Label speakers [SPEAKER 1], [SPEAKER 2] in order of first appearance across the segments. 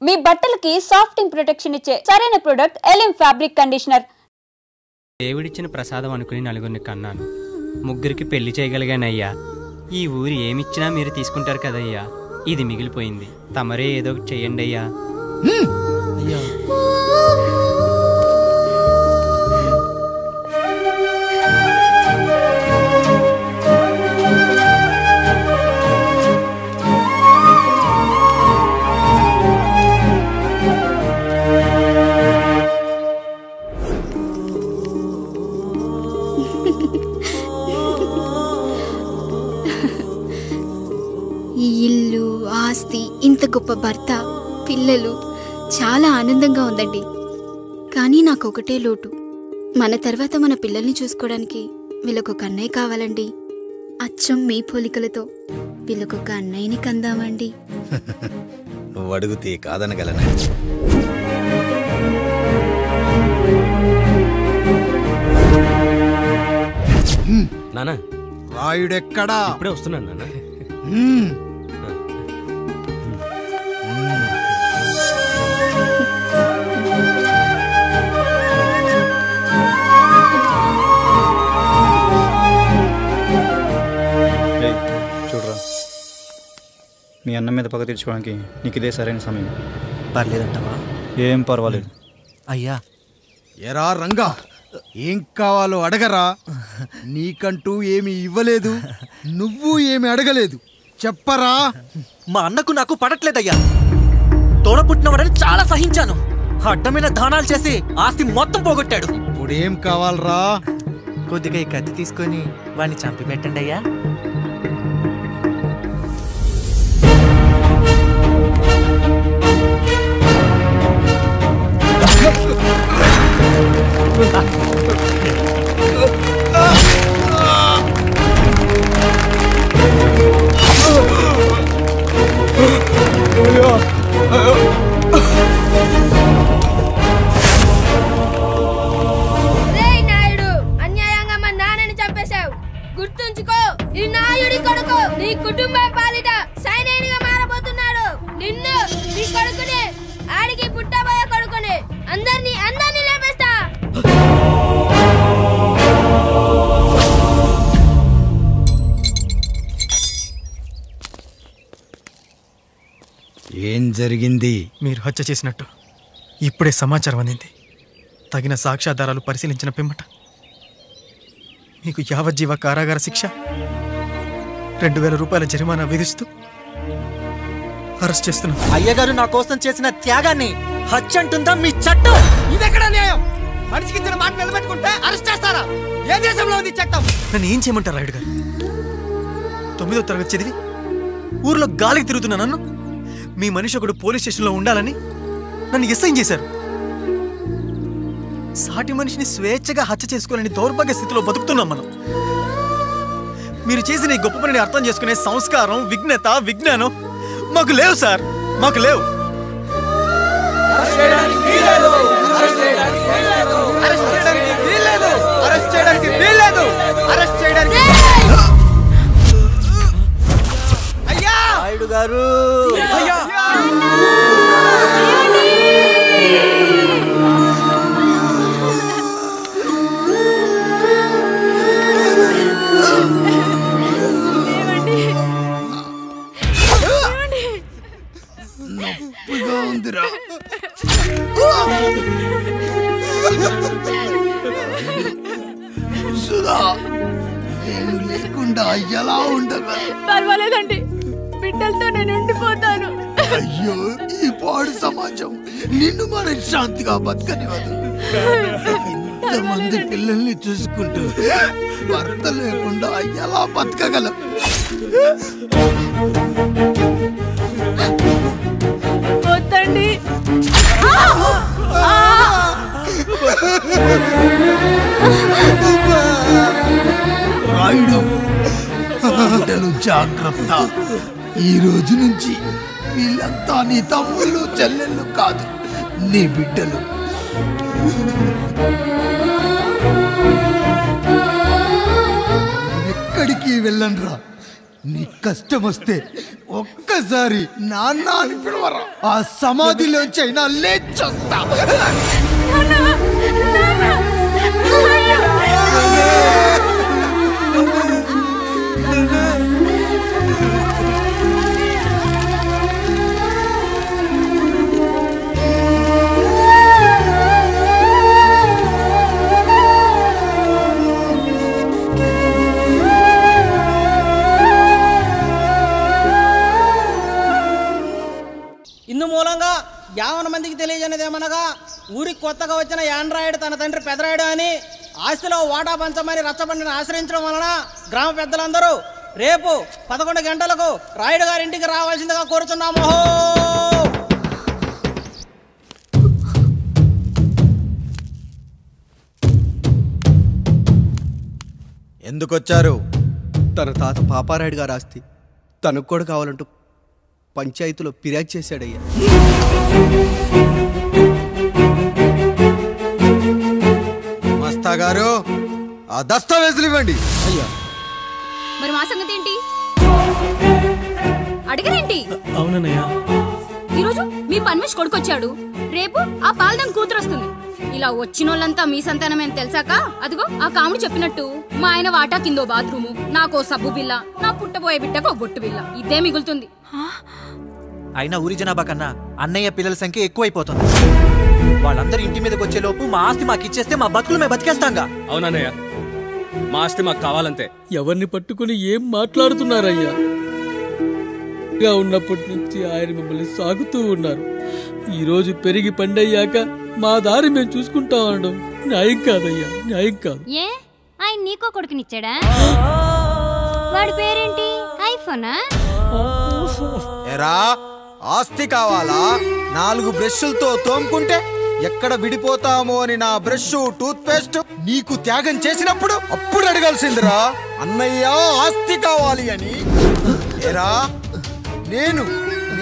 [SPEAKER 1] మీ బట్టలకి సాఫ్టింగ్ ప్రొటెక్షన్ ఇచ్చే సరైన ప్రొడక్ట్ ఎలిమ్ ఫ్యాబ్రిక్ కండిషనర్.
[SPEAKER 2] దేవుడిచ్చిన ప్రసాదం అనుకుని నలుగురిని కన్నాను, ముగ్గురికి పెళ్లి చేయగలిగానయ్యా. ఈ ఊరు ఏమిచ్చినా మీరు తీసుకుంటారు కదయ్యా, ఇది మిగిలిపోయింది, తమరే ఏదో చెయ్యండి అయ్యా.
[SPEAKER 3] ఈ ఇల్లు, ఆస్తి, ఇంత గొప్ప భర్త, పిల్లలు, చాలా ఆనందంగా ఉందండి. కానీ నాకు ఒకటే లోటు, మన తర్వాత మన పిల్లల్ని చూసుకోవడానికి వీళ్ళకొక అన్నయ్య కావాలండి. అచ్చం మీ పోలికలతో వీళ్ళకొక అన్నయ్యని కందామండి.
[SPEAKER 4] నువ్వు అడిగితే కాదనగలనా?
[SPEAKER 5] నానా
[SPEAKER 4] రాయుడెక్కడా?
[SPEAKER 5] ఇప్పుడే వస్తున్నాను నాన్న.
[SPEAKER 6] చూడరా, మీ అన్న మీద పగ తీర్చుకోవడానికి నీకు ఇదే సరైన సమయం.
[SPEAKER 7] పర్లేదంటావా?
[SPEAKER 6] ఏం పర్వాలేదు.
[SPEAKER 7] అయ్యా.
[SPEAKER 4] ఎరా రంగా, ఏం కావాలో అడగరా. నీకంటూ ఏమి ఇవ్వలేదు, నువ్వు ఏమి అడగలేదు, చెప్పరా.
[SPEAKER 7] మా అన్నకు నాకు పడట్లేదయ్యా. తోడ పుట్టినవాడని చాలా సహించాను, అడ్డమైన దానాలు చేసి ఆస్తి మొత్తం పోగొట్టాడు.
[SPEAKER 4] ఇప్పుడేం కావాలరా?
[SPEAKER 7] కొద్దిగా ఈ కత్తి తీసుకొని వాడిని చంపి పెట్టండి అయ్యా.
[SPEAKER 8] నాయుడు, అన్యాయంగా మా నాన్నని చంపేశావు. గుర్తుంచుకో, ఈ నాయుడి కొడుకు నీ కుటుంబం పాలిట సైనికుడిగా మారబోతున్నాడు. నిన్ను, నీ కొడుకుని, ఆడికి పుట్టబోయే కొడుకుని, అందరినీ లేపేస్తా.
[SPEAKER 4] ఏం జరిగింది?
[SPEAKER 9] మీరు హత్య చేసినట్టు ఇప్పుడే సమాచారం అందింది. తగిన సాక్ష్యాధారాలు పరిశీలించిన పిమ్మట మీకు యావజ్జీవ కారాగార శిక్ష, 2000 రూపాయల జరిమానా విధిస్తూ అరెస్ట్ చేస్తున్నాం.
[SPEAKER 7] అయ్యగారు నా కోసం చేసిన త్యాగాన్ని హత్య అంటుందా మీ చట్టం?
[SPEAKER 4] ఇదెక్కడ న్యాయం? మనిషికి ఇచ్చిన మాట నిలబెట్టుకుంటే అరెస్ట్ చేస్తారా? ఏ దేశంలో ఉంది చట్టం?
[SPEAKER 9] నన్ను ఏం చేయమంటారు రాయుడు గారు? 9వ తరగతి చదివి ఊర్లో గాలికి తిరుగుతున్నా నన్ను మీ మనిషి ఒకడు పోలీస్ స్టేషన్లో ఉండాలని నన్ను ఎస్ఐన్ చేశారు. సాటి మనిషిని స్వేచ్ఛగా హత్య చేసుకోవాలని దౌర్భాగ్య స్థితిలో బతుకుతున్నాం మనం. మీరు చేసిన ఈ గొప్ప పనిని అర్థం చేసుకునే సంస్కారం, విజ్ఞత, విజ్ఞానం మాకు లేవు సార్, మాకు లేవు.
[SPEAKER 7] నాయుడు గారు,
[SPEAKER 4] నొప్పిగా ఉందిరా. సుధా, నేను లేకుండా ఎలా ఉండగలను?
[SPEAKER 8] పర్వాలేదండి, బిడ్డలతో నేను ఉండిపోతాను.
[SPEAKER 4] అయ్యో, ఈ పాడు సమాజం నిన్ను మనశ్శాంతిగా బతకనివ్వదు. ఇంతమంది పిల్లల్ని చూసుకుంటూ భర్త లేకుండా ఎలా బతకగలం?
[SPEAKER 8] వద్దండి.
[SPEAKER 4] రాయుడు, బిడ్డలు జాగ్రత్త. ఈ రోజు నుంచి వీళ్ళంతా నీ తమ్ముళ్ళు, చెల్లెళ్ళు కాదు, నీ బిడ్డలు. ఎక్కడికి వెళ్ళనురా,
[SPEAKER 10] నీ కష్టం వస్తే ఒక్కసారి నాన్న అని పిలవరా, ఆ సమాధిలోంచి అయినా లేచొస్తా.
[SPEAKER 11] ఇందు మూలంగా 50 మందికి తెలియజేయనిది ఏమనగా, ఊరికి కొత్తగా వచ్చిన యాండ్రాయిడ్ తన తండ్రి పెదరాయుడు అని ఆస్తిలో వాటా పంచమని రచ్చబండిని ఆశ్రయించడం వలన గ్రామ పెద్దలందరూ రేపు 11 గంటలకు రాయుడు గారి ఇంటికి రావాల్సిందిగా కోరుచున్నాము.
[SPEAKER 4] ఎందుకొచ్చారు? తన తాత పాపారాయుడు గారు ఆస్తి తనకు కూడా కావాలంటూ పంచాయతీలో ఫిర్యాదు చేశాడయ్యా. మస్తా గారు, ఆ దస్తావేజులు ఇవ్వండి. అయ్యా,
[SPEAKER 3] మరి మా సంగతి ఏంటి? అడగరేంటి?
[SPEAKER 7] అవునన్నయ్యా,
[SPEAKER 3] ఈరోజు మీ పన్మేష్ కొడుకొచ్చాడు, రేపు ఆ పాలదం కూతురు వస్తుంది. ఇలా వచ్చినోళ్ళంతా మీ సంతానమేని తెలిసాక అదిగో ఆ కాముడు చెప్పినట్టు మా ఆయన వాటా కిందో బాత్రూము, నాకో సబ్బు బిల్ల, నా పుట్టబోయే బిడ్డకో బొట్టు బిల్ల, ఇదే మిగులుతుంది.
[SPEAKER 9] అయినా ఊరి జనాభా కన్నా అన్నయ్య పిల్లల సంఖ్య ఎక్కువైపోతుంది. వాళ్ళందరూ ఇంటి మీదకి వచ్చే లోపు మా ఆస్తి మాకు ఇచ్చేస్తే మా బతుకులు మేము బతికేస్తాంగా.
[SPEAKER 5] అవునన్నయ్య, మా ఆస్తి మాకు కావాలంతే.
[SPEAKER 12] ఎవరిని పట్టుకుని ఏం మాట్లాడుతున్నారయ్యా? ఉన్నప్పటి నుంచి ఆయన మిమ్మల్ని సాగుతూ ఉన్నారు. ఈరోజు పెరిగి పండయ్యాక మా దారి మేము చూసుకుంటాం అనడం న్యాయం కాదయ్యా, న్యాయం కాదు.
[SPEAKER 13] ఏ ఆయన నీకో కొడుకునిచ్చాడా? వాడి పేరేంటి? ఐఫోనా?
[SPEAKER 4] ఎరా, ఆస్తి కావాలా? 4 బ్రష్లతో తోముకుంటే ఎక్కడ విడిపోతామో అని నా బ్రష్ టూత్ పేస్ట్ నీకు త్యాగం చేసినప్పుడు అప్పుడు అడగాల్సిందిరా అన్నయ్య ఆస్తి కావాలి అని. ఎరా,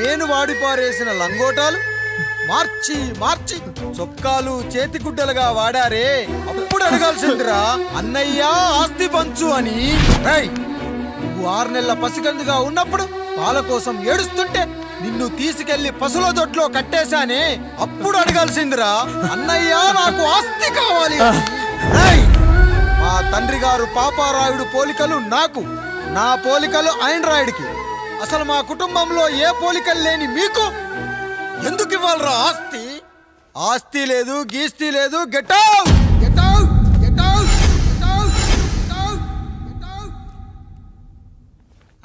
[SPEAKER 4] నేను వాడిపారేసిన లంగోటాలు మార్చి మార్చి చొక్కాలు చేతిగుడ్డలుగా వాడారే, అప్పుడు అడగాల్సిందిరా అన్నయ్య ఆస్తి పంచు అని. నువ్వు 6 నెలల పసికందుగా ఉన్నప్పుడు పాల కోసం ఏడుస్తుంటే నిన్ను తీసుకెళ్లి పశువుల దొడ్లో కట్టేశానే, అప్పుడు అడగాల్సిందిరా అన్నయ్య నాకు ఆస్తి కావాలి. మా తండ్రి గారు పాపారాయుడు పోలికలు నాకు, నా పోలికలు ఆండ్రాయిడ్కి. అసలు మా కుటుంబంలో ఏ పోలికలు లేని మీకు ఎందుకు ఇవ్వాలరా ఆస్తి? ఆస్తి లేదు, గీస్తి లేదు. Get out, get out, get out, get out, get out, get out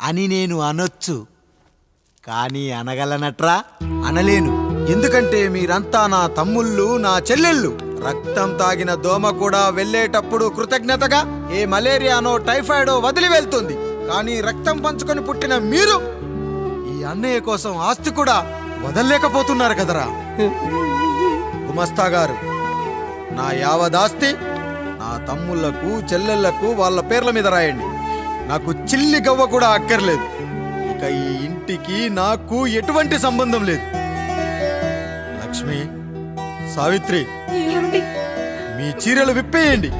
[SPEAKER 4] అని నేను అనొచ్చు, కానీ అనగలనట్రా? అనలేను. ఎందుకంటే మీరంతా నా తమ్ముళ్ళు, నా చెల్లెళ్ళు. రక్తం తాగిన దోమ కూడా వెళ్ళేటప్పుడు కృతజ్ఞతగా ఏ మలేరియానో టైఫాయిడో వదిలి వెళ్తుంది. కానీ రక్తం పంచుకొని పుట్టిన మీరు ఈ అన్నయ్య కోసం ఆస్తి కూడా వదల్లేకపోతున్నారు కదరా. గుమస్తా గారు, నా యావదాస్తి నా తమ్ముళ్లకు, చెల్లెళ్లకు వాళ్ళ పేర్ల మీద రాయండి. నాకు చిల్లి గవ్వ కూడా అక్కర్లేదు. ఇక ఈ ఇంటికి నాకు ఎటువంటి సంబంధం లేదు. లక్ష్మి, సావిత్రి, మీ చీరలు విప్పేయండి.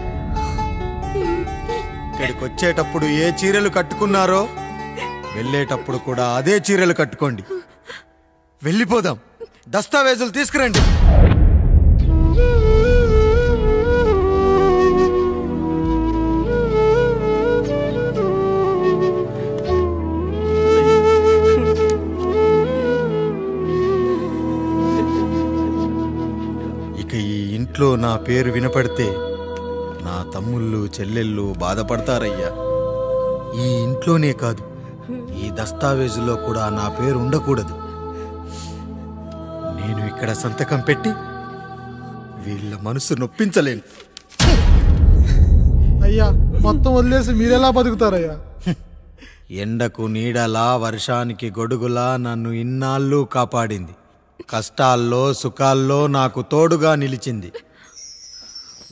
[SPEAKER 4] ఇక్కడికి వచ్చేటప్పుడు ఏ చీరలు కట్టుకున్నారో వెళ్ళేటప్పుడు కూడా అదే చీరలు కట్టుకోండి. వెళ్ళిపోదాం. దస్తావేజులు తీసుకురండి. ఇక ఈ ఇంట్లో నా పేరు వినపడితే నా తమ్ముళ్ళు, చెల్లెళ్ళు బాధపడతారయ్యా. ఈ ఇంట్లోనే కాదు, ఈ దస్తావేజులో కూడా నా పేరు ఉండకూడదు. నేను ఇక్కడ సంతకం పెట్టి వీళ్ళ మనసు నొప్పించలేను.
[SPEAKER 14] అయ్యా, మొత్తం వదిలేసి మీరెలా బతుకుతారయ్యా?
[SPEAKER 4] ఎండకు నీడలా, వర్షానికి గొడుగులా నన్ను ఇన్నాళ్ళు కాపాడింది. కష్టాల్లో సుఖాల్లో నాకు తోడుగా నిలిచింది.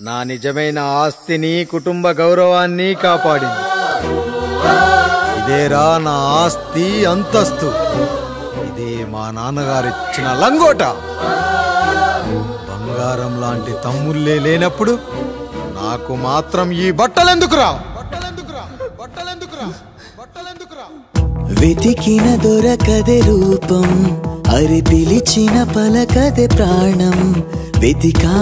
[SPEAKER 4] నా నిజమైన ఆస్తిని, కుటుంబ గౌరవాన్ని కాపాడింది. ఇదేరా నా ఆస్తి, అంతస్తు. ఇదే మా నాన్నగారిచ్చిన లంగోట. బంగారం లాంటి తమ్ముళ్ళే లేనప్పుడు నాకు మాత్రం ఈ బట్టలెందుకురా? బట్టలెందుకురా? బట్టలెందుకురా? బట్టలెందుకురా?
[SPEAKER 15] వెతికిన దొరకదే రూపం, అరి పిలిచిన పలకదే ప్రాణం. వెతికా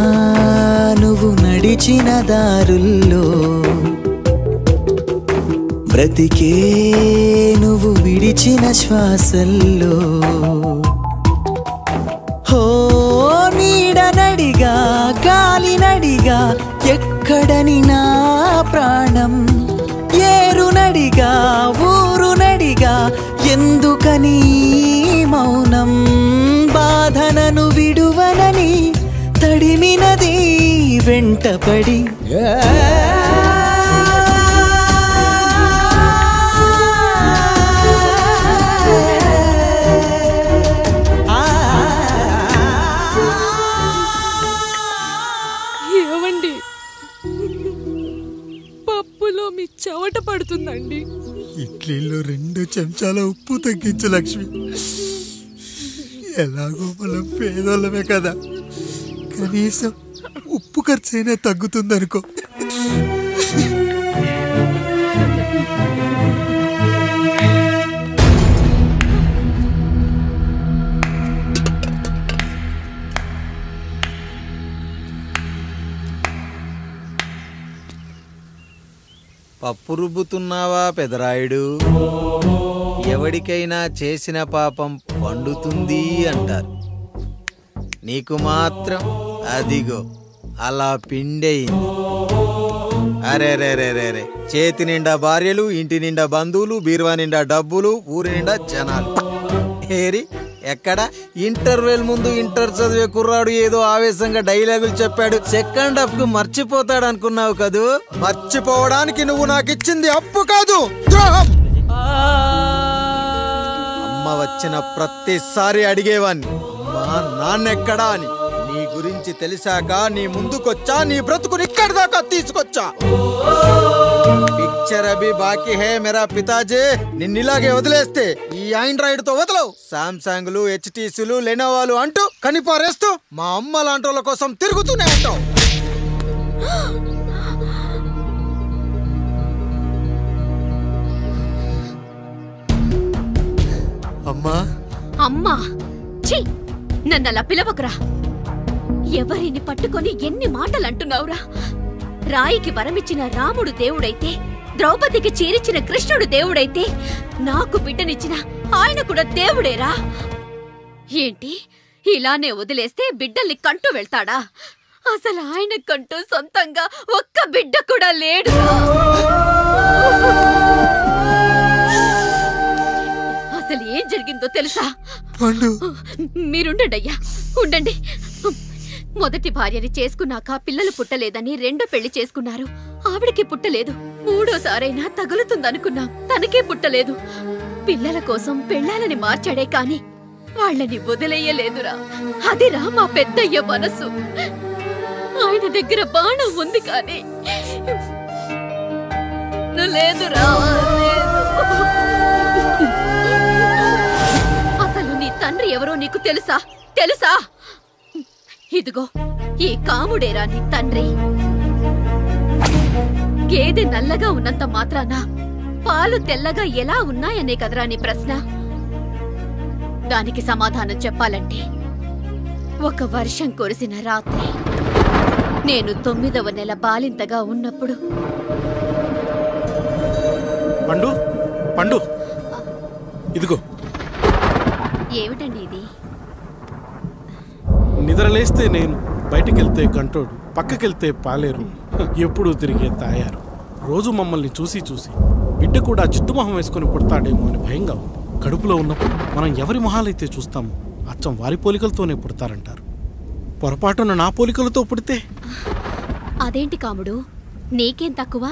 [SPEAKER 15] నువ్వు నడిచిన దారుల్లో, బ్రతికే నువ్వు విడిచిన శ్వాసల్లో. హో నీడనడిగా గాలినడిగా ఎక్కడని నా ప్రాణం, ఏరునడిగా ఊరునడిగా ఎందుకని మౌనం. బాధనను విడువనని తడిమినది వెంటపడి.
[SPEAKER 16] ఏమండి, పప్పులో మీ చెమట పడుతుందండి.
[SPEAKER 10] ఇడ్లీలో 2 చెంచాల ఉప్పు తగ్గించు లక్ష్మి. ఎలాగో మనం పేదోళ్ళమే కదా, కనీసం ఉప్పు ఖర్చైనా తగ్గుతుందనుకో.
[SPEAKER 4] పప్పు రుబ్బుతున్నావా పెదరాయుడు? ఎవడికైనా చేసిన పాపం పండుతుంది అంటారు, నీకు మాత్రం అదిగో అలా పిండయింది. అరే రే రే రే రే, చేతి నిండా భార్యలు, ఇంటి నిండా బంధువులు, బీరువా నిండా డబ్బులు, ఊరి నిండా జనాలు. ఏరి ఎక్కడ ఇంటర్వెల్ ముందు ఇంటర్ చదివే కుర్రాడు ఏదో ఆవేశంగా డైలాగులు చెప్పాడు, సెకండ్ హాఫ్ కు మర్చిపోతాడు అనుకున్నావు కదూ? మర్చిపోవడానికి నువ్వు నాకు ఇచ్చింది అప్పు కాదు, ద్రోహం. అమ్మ వచ్చిన ప్రతిసారి అడిగేవాన్ని, అమ్మా నాన్నెక్కడా అని. నీ గురించి తెలిసాక నీ ముందుకొచ్చా, నీ బ్రతుకుని ఇక్కడి దాకా తీసుకొచ్చా. పిక్చర్ అభి బాకీ హే మేరా పితాజీ. నిన్నిలాగే వదిలేస్తే ఈ ఆండ్రాయిడ్ తో వదలవు. సామ్సంగ్లు, హెచ్టీసీలు, లెనోవాలు అంటూ కనిపారేస్తూ మా అమ్మ లాంటి వాళ్ళ కోసం తిరుగుతూనే ఉంటావు.
[SPEAKER 10] అమ్మా
[SPEAKER 17] అమ్మా, ఛీ, నన్ను అలా పిలవకురా. ఎవరిని పట్టుకొని ఎన్ని మాటలు అంటున్నావురా? రాయికి వరమిచ్చిన రాముడు దేవుడైతే, ద్రౌపదికి చీరిచిన కృష్ణుడు దేవుడైతే, నాకు బిడ్డనిచ్చిన ఆయన కూడా దేవుడేరా. ఏంటి, ఇలానే వదిలేస్తే బిడ్డల్ని కంటూ వెళ్తాడా? అసలు ఆయన కంటూ సొంతంగా ఒక్క బిడ్డ కూడా లేడు. అసలు ఏం జరిగిందో తెలుసా? మీరుండండి అయ్యా, ఉండండి. మొదటి భార్యని చేసుకున్నాక పిల్లలు పుట్టలేదని రెండో పెళ్లి చేసుకున్నారు. ఆవిడకి పుట్టలేదు. మూడోసారైనా తగులుతుందనుకున్నాం, తనకే పుట్టలేదు. పిల్లల కోసం పెళ్ళాలని మార్చాడే కాని వాళ్ళని వదిలేయలేదురా. అదిరా మా పెద్దయ్య మనసు. ఆయన దగ్గర బాణం ఉంది కానీ లేదురా, అసలు నీ తండ్రి ఎవరో నీకు తెలుసా? తెలుసా? ఇదిగో ఈ కాముడేరా నీ తండ్రి. గేదె నల్లగా ఉన్నంత మాత్రాన పాలు తెల్లగా ఎలా ఉన్నాయనే కదరా నీ ప్రశ్న. దానికి సమాధానం చెప్పాలంటే, ఒక వర్షం కురిసిన రాత్రి నేను 9వ నెల బాలింతగా ఉన్నప్పుడు.
[SPEAKER 18] పండు పండు, ఇదిగో.
[SPEAKER 17] ఏమిటండి ఇది?
[SPEAKER 18] నిద్రలేస్తే నేను, బయటికెళ్తే కంట్రోడు, పక్కకెళ్తే పాలేరు, ఎప్పుడూ తిరిగే తాయారు. రోజు మమ్మల్ని చూసి చూసి బిడ్డ కూడా జిడ్డు మొహం వేసుకుని పుడతాడేమో అని భయంగా ఉంది. కడుపులో ఉన్నప్పుడు మనం ఎవరి మొహాలైతే చూస్తామో అచ్చం వారి పోలికలతోనే పుడతారంటారు. పొరపాటున నా పోలికలతో పుడితే?
[SPEAKER 17] అదేంటి కాముడు, నీకేం తక్కువ?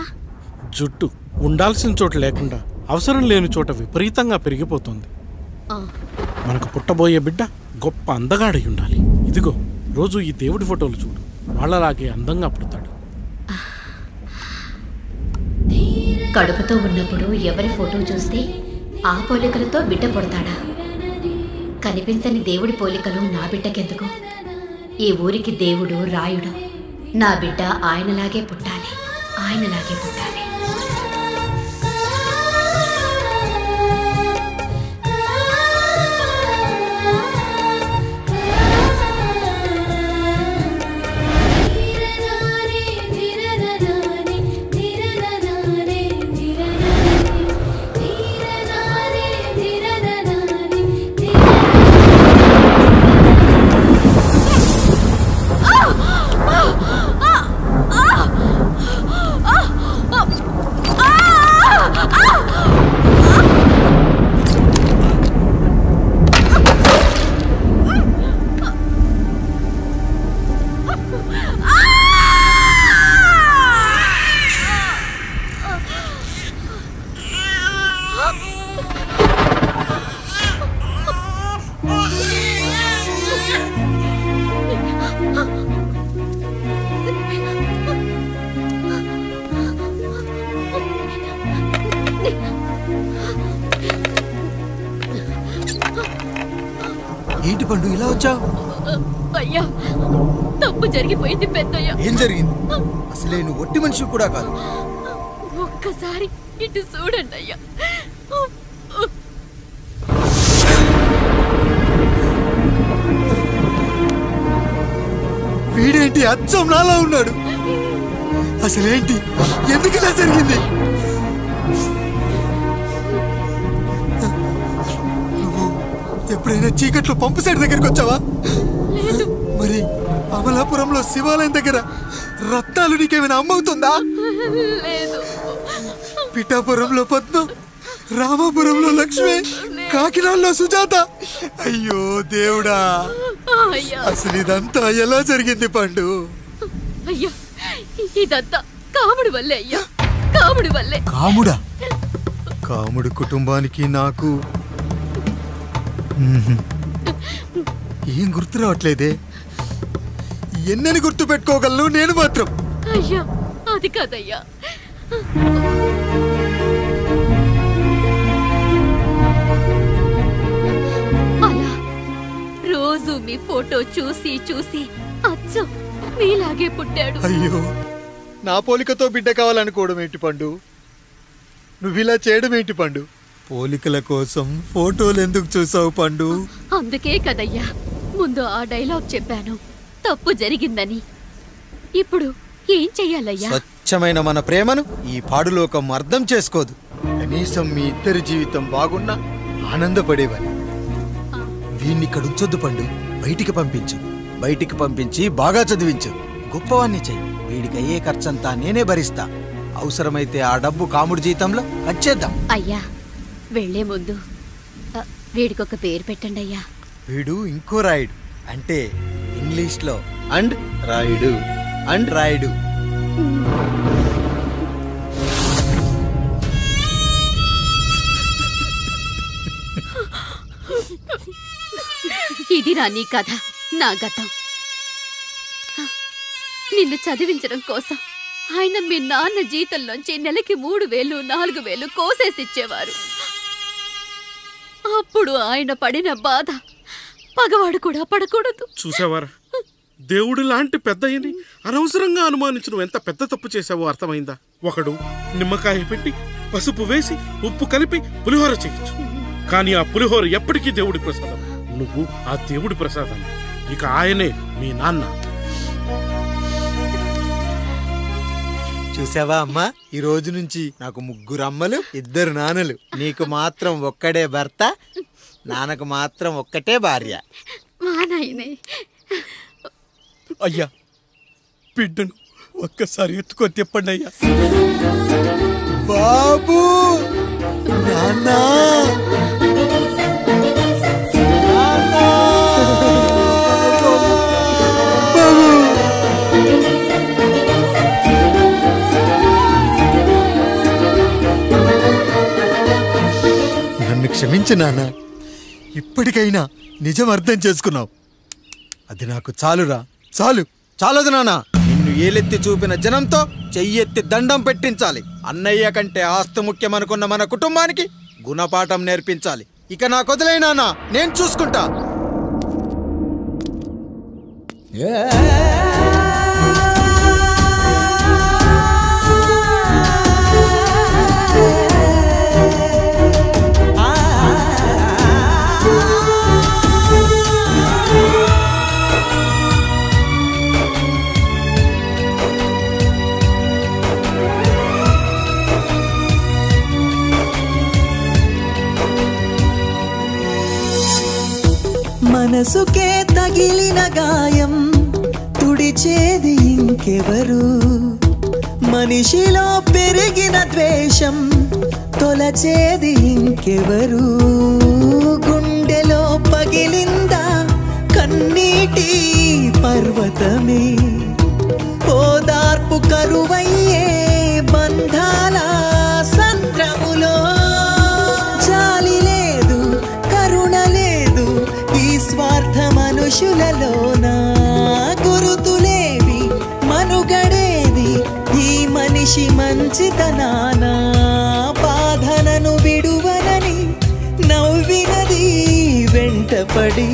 [SPEAKER 18] జుట్టు ఉండాల్సిన చోట లేకుండా అవసరం లేని చోట విపరీతంగా పెరిగిపోతుంది. మనకు పుట్టబోయే బిడ్డ గొప్ప అందగాడై ఉండాలి. ఇదిగో రోజు ఈ దేవుడి ఫోటోలు చూడు, వాళ్ళలాగే అందంగా పుడతాడు.
[SPEAKER 17] కడుపుతో ఉన్నప్పుడు ఎవరి ఫోటో చూస్తే ఆ పోలికలతో బిడ్డ పుడతాడా? కనిపించని దేవుడి పోలికలు నా బిడ్డకెందుకు? ఈ ఊరికి దేవుడు రాయుడు. నా బిడ్డ ఆయనలాగే పుట్టాలి, ఆయనలాగే పుట్టాలి.
[SPEAKER 4] ఏంటి పండు ఇలా వచ్చావు?
[SPEAKER 17] అయ్యా తప్పు జరిగిపోయింది పెద్దయ్యా.
[SPEAKER 4] ఏం జరిగింది? అసలే నువ్వు ఒట్టి మనిషి కూడా కాదు.
[SPEAKER 17] ఒక్కసారి ఇటు చూడండి అయ్యా.
[SPEAKER 10] వీడేంటి అచ్చం నాలా ఉన్నాడు? అసలేంటి, ఎందుకు ఇలా జరిగింది? నువ్వు ఎప్పుడైనా చీకట్లో పంపు సైడ్ దగ్గరికి వచ్చావా? మరి అమలాపురంలో శివాలయం దగ్గర రత్నాలు నీకేమైనా అమ్మవుతుందా? పిఠాపురంలో పద్మ, రామాపురంలో లక్ష్మి, కాకినాడలో సుజాత. అయ్యో దేవుడా, అసలు ఇదంతా ఎలా జరిగింది పండు?
[SPEAKER 17] అయ్యా ఇదంతా కాముడి వల్లే అయ్యా, కాముడి వల్లే.
[SPEAKER 10] కాముడా? కాముడు కుటుంబానికి నాకు ఏం గుర్తు రావట్లేదే. ఎన్నని గుర్తు పెట్టుకోగలను నేను మాత్రం.
[SPEAKER 17] అయ్యా అది కాదయ్యా, అలా రోజు మీ ఫోటో చూసి చూసి అచ్చం మీలాగే పుట్టాడు.
[SPEAKER 10] అయ్యో, నా పోలికతో బిడ్డ కావాలనుకోవడం ఏంటి పండు? నువ్విలా చేయడం ఏంటి పండు? పోలికల కోసం ఫోటోలు ఎందుకు చూసావు పండు?
[SPEAKER 17] అందుకే కదయ్యా ముందు ఆ డైలాగ్ చెప్పాను, తప్పు జరిగిందని. ఇప్పుడు ఏం చెయ్యాలయ్యా?
[SPEAKER 4] స్వచ్ఛమైన మన ప్రేమను ఈ పాడులోకం అర్థం చేసుకోదు.
[SPEAKER 10] కనీసం మీ ఇద్దరి జీవితం బాగున్నా ఆనందపడేవాని.
[SPEAKER 4] వీణ్ణి ఇక్కడ ఉంచొద్దు పండు, బయటికి పంపించు. బయటికి పంపించి బాగా చదివించు, గొప్పవాణ్ణి చెయ్యి. వీడికి అయ్యే ఖర్చంతా నేనే భరిస్తా. అవసరమైతే ఆ డబ్బు కాముడి జీతంలో కట్ చేద్దాం.
[SPEAKER 17] అయ్యా వెళ్లే ముందు వీడికొక పేరు పెట్టండి అయ్యా.
[SPEAKER 4] వీడు ఇంకో రాయుడు, అంటే ఇంగ్లీష్లో అండ్ రాయుడు, అండ్ రాయుడు.
[SPEAKER 17] ఇది రా నీ కథ, నా గతం. నిన్ను చదివించడం కోసం ఆయన మీ నాన్న జీతంలోంచి నెలకి 3000, 4000 కోసేసిచ్చేవారు. అప్పుడు ఆయన పడిన బాధ పగవాడు కూడా పడకూడదు.
[SPEAKER 18] చూసావారా, దేవుడు లాంటి పెద్దయ్యని అనవసరంగా అనుమానించు ఎంత పెద్ద తప్పు చేసావో అర్థమైందా? ఒకడు నిమ్మకాయ పెట్టి పసుపు వేసి ఉప్పు కలిపి పులిహోర చేయొచ్చు, కానీ ఆ పులిహోర ఎప్పటికీ దేవుడి ప్రసాదం. నువ్వు ఆ దేవుడి ప్రసాదం, ఇక ఆయనే మీ నాన్న.
[SPEAKER 4] చూసావా అమ్మా, ఈ రోజు నుంచి నాకు 3 అమ్మలు 2 నాన్నలు. నీకు మాత్రం ఒక్కడే భర్త, నాన్నకు మాత్రం ఒక్కటే భార్య.
[SPEAKER 10] అయ్యా, బిడ్డను ఒక్కసారి ఎత్తుకొని తిప్పండి అయ్యా. బాబు, నాన్న, నన్ను క్షమించు నాన్న. ఇప్పటికైనా నిజం అర్థం చేసుకున్నావు. అది నాకు చాలురా, చాలు.
[SPEAKER 4] చాలదు నాన్న, నిన్ను ఏలెత్తి చూపిన జనంతో చెయ్యెత్తి దండం పెట్టించాలి. అన్నయ్య కంటే ఆస్తి ముఖ్యమనుకున్న మన కుటుంబానికి గుణపాఠం నేర్పించాలి. ఇక నాకు వదిలే నాన్న, నేను చూసుకుంటా.
[SPEAKER 15] మనసుకే తగిలిన గాయం తుడిచేది ఇంకెవరు? మనిషిలో పెరిగిన ద్వేషం తొలచేది ఇంకెవరు? గుండెలో పగిలిందా కన్నీటి పర్వతమే, ఓదార్పు కరువయ్యే బంధాల సంద్రములో. జాలి లేదు, కరుణ లేదు ఈ స్వార్థ మనుషులలోన. గురుతులేవి, మనుగడేది ఈ మనిషి మంచితనాన. బాధనను విడువనని నవ్వినది వెంటపడి